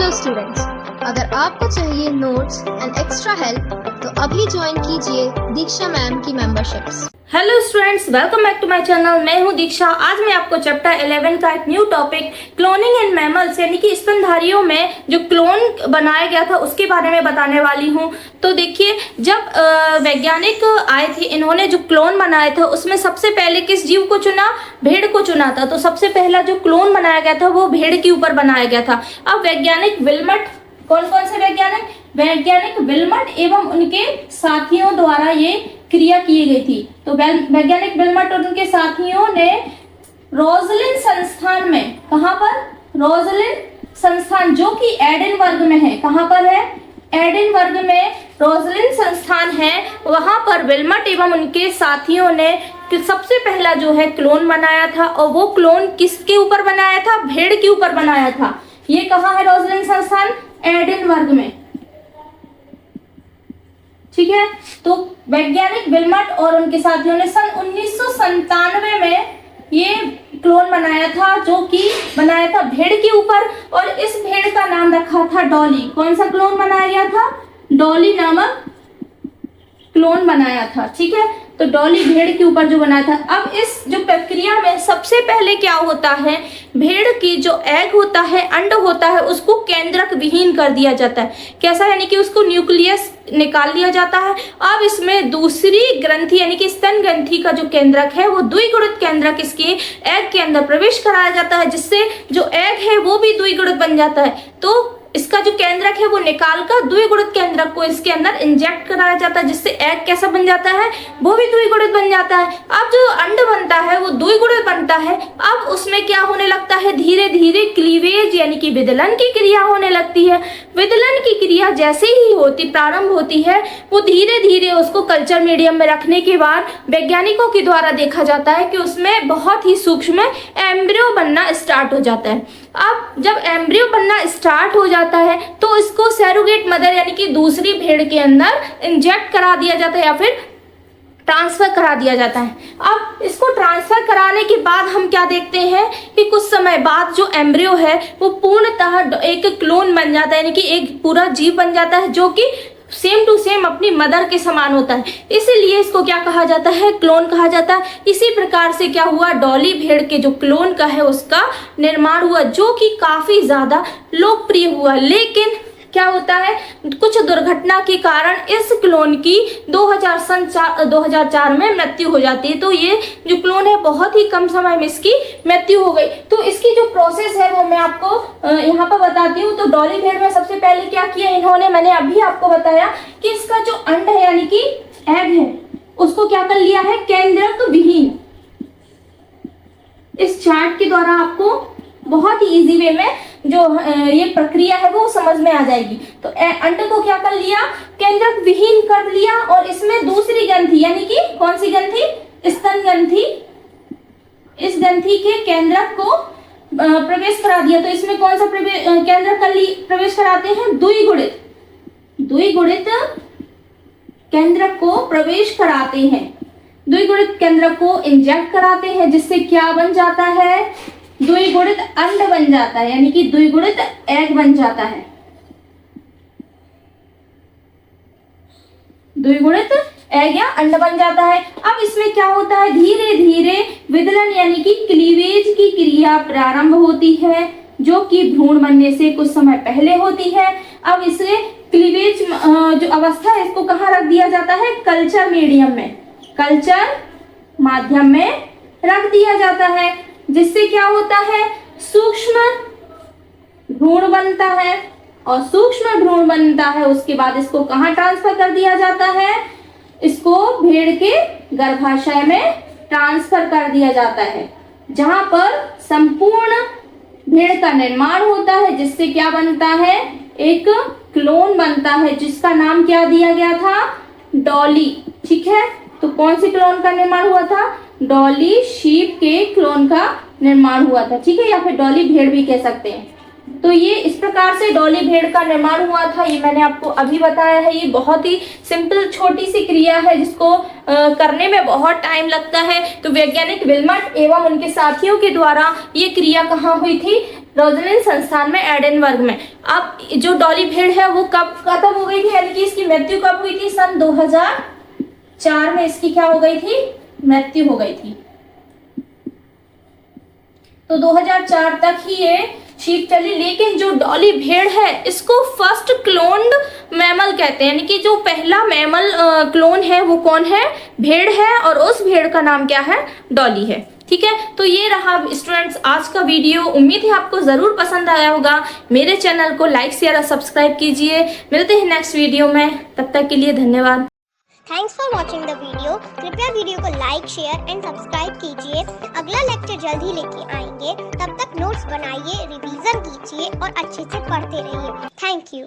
Hello students, अगर आपको चाहिए नोट्स एंड एक्स्ट्रा हेल्प तो अभी ज्वाइन कीजिए दीक्षा मैम की memberships. Hello students, welcome back to my channel. मैं हूं दीक्षा। आज मैं आपको चैप्टर 11 का एक new topic cloning in mammals यानी कि स्तनधारियों में जो क्लोन बनाया गया था उसके बारे में बताने वाली हूं। तो देखिए, जब वैज्ञानिक आए थे, इन्होंने जो क्लोन बनाया था उसमें सबसे पहले किस जीव को चुना? भेड़ को चुना था। तो सबसे पहला जो क्लोन बनाया गया था वो भेड़ के ऊपर बनाया गया था। अब वैज्ञानिक विल्मट, कौन कौन से वैज्ञानिक विल्मट एवं उनके साथियों द्वारा ये क्रिया की गई थी। तो वैज्ञानिक विल्मट और उनके साथियों ने रोजलिन संस्थान में, कहां पर? रोजलिन संस्थान, जो कि एडिनबर्ग में है। कहां पर है? एडिनबर्ग में रोजलिन संस्थान है। वहां पर विल्मट एवं उनके साथियों ने सबसे पहला जो है क्लोन बनाया था, और वो क्लोन किसके ऊपर बनाया था? भेड़ के ऊपर बनाया था। ये कहाँ है रोजलिन संस्थान? एडिनबर्ग में। ठीक है, तो वैज्ञानिक विल्मट और उनके साथियों ने सन 1997 में ये क्लोन बनाया था, जो कि बनाया था भेड़ के ऊपर, और इस भेड़ का नाम रखा था डॉली। कौन सा क्लोन बनाया गया था? डॉली नामक क्लोन बनाया था। ठीक है, तो डॉली भेड़ के ऊपर जो बनाया था। अब इस जो प्रक्रिया में सबसे पहले क्या होता है, भेड़ की जो एग होता है, अंड होता है, उसको केंद्रक विहीन कर दिया जाता है। कैसा? यानी कि उसको न्यूक्लियस निकाल दिया जाता है। अब इसमें दूसरी ग्रंथि यानी कि स्तन ग्रंथि का जो केंद्रक है वो द्विगुणित केंद्रक इसके एग के अंदर प्रवेश कराया जाता है, जिससे जो एग है वो भी द्विगुणित बन जाता है। तो इसका जो केंद्रक है वो निकालकर द्विगुणित केंद्रक को इसके अंदर इंजेक्ट कराया जाता है, जिससे एग कैसा बन जाता है? वो भी द्विगुणित बन जाता है। अब जो अंड बनता है वो द्विगुणित बनता है। अब उसमें क्या होने लगता है? धीरे धीरे क्लीवेज यानी कि विदलन की क्रिया होने लगती है। विदलन की क्रिया जैसे ही प्रारंभ होती है, वो धीरे धीरे उसको कल्चर मीडियम में रखने के बाद वैज्ञानिकों के द्वारा देखा जाता है कि उसमें बहुत ही सूक्ष्म एम्ब्रियो बनना स्टार्ट हो जाता है। अब जब एम्ब्रियो बनना स्टार्ट हो जाता है तो इसको सैरोगेट मदर यानी कि दूसरी भेड़ के अंदर इंजेक्ट करा दिया जाता है या फिर ट्रांसफर करा दिया जाता है। अब इसको ट्रांसफर कराने के बाद हम क्या देखते हैं कि कुछ समय बाद जो एम्ब्रियो है वो पूर्णतः एक क्लोन बन जाता है, यानी कि एक पूरा जीव बन जाता है, जो कि सेम टू सेम अपनी मदर के समान होता है। इसीलिए इसको क्या कहा जाता है? क्लोन कहा जाता है। इसी प्रकार से क्या हुआ? डॉली भेड़ के जो क्लोन का है उसका निर्माण हुआ, जो कि काफी ज्यादा लोकप्रिय हुआ। लेकिन क्या होता है, कुछ दुर्घटना के कारण इस क्लोन की 2004 में मृत्यु हो जाती है। तो ये जो क्लोन है बहुत ही कम समय में इसकी मृत्यु हो गई। तो इसकी जो प्रोसेस है वो मैं आपको यहाँ पर बताती हूँ। तो डॉली भेड़ में सबसे पहले क्या किया इन्होंने, मैंने अभी आपको बताया कि इसका जो अंड है यानी कि एग है उसको क्या कर लिया है? केंद्रक विहीन। इस चार्ट के द्वारा आपको बहुत ही इजी वे में जो ये प्रक्रिया है वो समझ में आ जाएगी। तो अंड को क्या कर लिया? केंद्रक विहीन कर लिया, और इसमें दूसरी ग्रंथि यानी कि कौन सी ग्रंथि? स्तन ग्रंथि। इस ग्रंथि के केंद्रक को प्रवेश करा दिया। तो इसमें कौन सा केंद्रक प्रवेश कराते हैं? द्विगुणित केंद्रक को प्रवेश कराते हैं। द्विगुणित केंद्रक को इंजेक्ट कराते हैं, जिससे क्या बन जाता है? द्विगुणित अंड बन जाता है, यानी कि द्विगुणित एग बन जाता है। द्विगुणित एग या अंड बन जाता है। अब इसमें क्या होता है? धीरे धीरे विदलन यानी कि क्लीवेज की क्रिया प्रारंभ होती है, जो कि भ्रूण बनने से कुछ समय पहले होती है। अब इसे क्लीवेज जो अवस्था है इसको कहाँ रख दिया जाता है? कल्चर मीडियम में, कल्चर माध्यम में रख दिया जाता है, जिससे क्या होता है? सूक्ष्म भ्रूण बनता है, और सूक्ष्म भ्रूण बनता है उसके बाद इसको कहाँ ट्रांसफर कर दिया जाता है? इसको भेड़ के गर्भाशय में ट्रांसफर कर दिया जाता है, जहां पर संपूर्ण भेड़ का निर्माण होता है, जिससे क्या बनता है? एक क्लोन बनता है, जिसका नाम क्या दिया गया था? डॉली। ठीक है, तो कौन सी क्लोन का निर्माण हुआ था? डॉली शीप के क्लोन का निर्माण हुआ था। ठीक है, या फिर डॉली भेड़ भी कह सकते हैं। तो ये इस प्रकार से डॉली भेड़ का निर्माण हुआ था। ये मैंने आपको अभी बताया है। ये बहुत ही सिंपल छोटी सी क्रिया है जिसको करने में बहुत टाइम लगता है। तो वैज्ञानिक विल्मट एवं उनके साथियों के द्वारा ये क्रिया कहाँ हुई थी? रोजलिन संस्थान में एडिनबर्ग में। अब जो डॉली भेड़ है वो कब खत्म हो गई थी, यानी कि इसकी मृत्यु कब हुई थी? सन 2004 में इसकी क्या हो गई थी? मृत्यु हो गई थी। तो 2004 तक ही ये शीप चली। लेकिन जो डॉली भेड़ है इसको फर्स्ट क्लोन्ड मैमल कहते हैं, यानी कि जो पहला मैमल क्लोन है वो कौन है? भेड़ है, और उस भेड़ का नाम क्या है? डॉली है। ठीक है, तो ये रहा स्टूडेंट्स आज का वीडियो। उम्मीद है आपको जरूर पसंद आया होगा। मेरे चैनल को लाइक शेयर और सब्सक्राइब कीजिए। मिलते हैं नेक्स्ट वीडियो में, तब तक के लिए धन्यवाद। Thanks for watching the video. कृपया वीडियो को लाइक शेयर एंड सब्सक्राइब कीजिए। अगला लेक्चर जल्द ही लेके आएंगे। तब तक नोट्स बनाइए, रिवीजन कीजिए और अच्छे से पढ़ते रहिए। Thank you.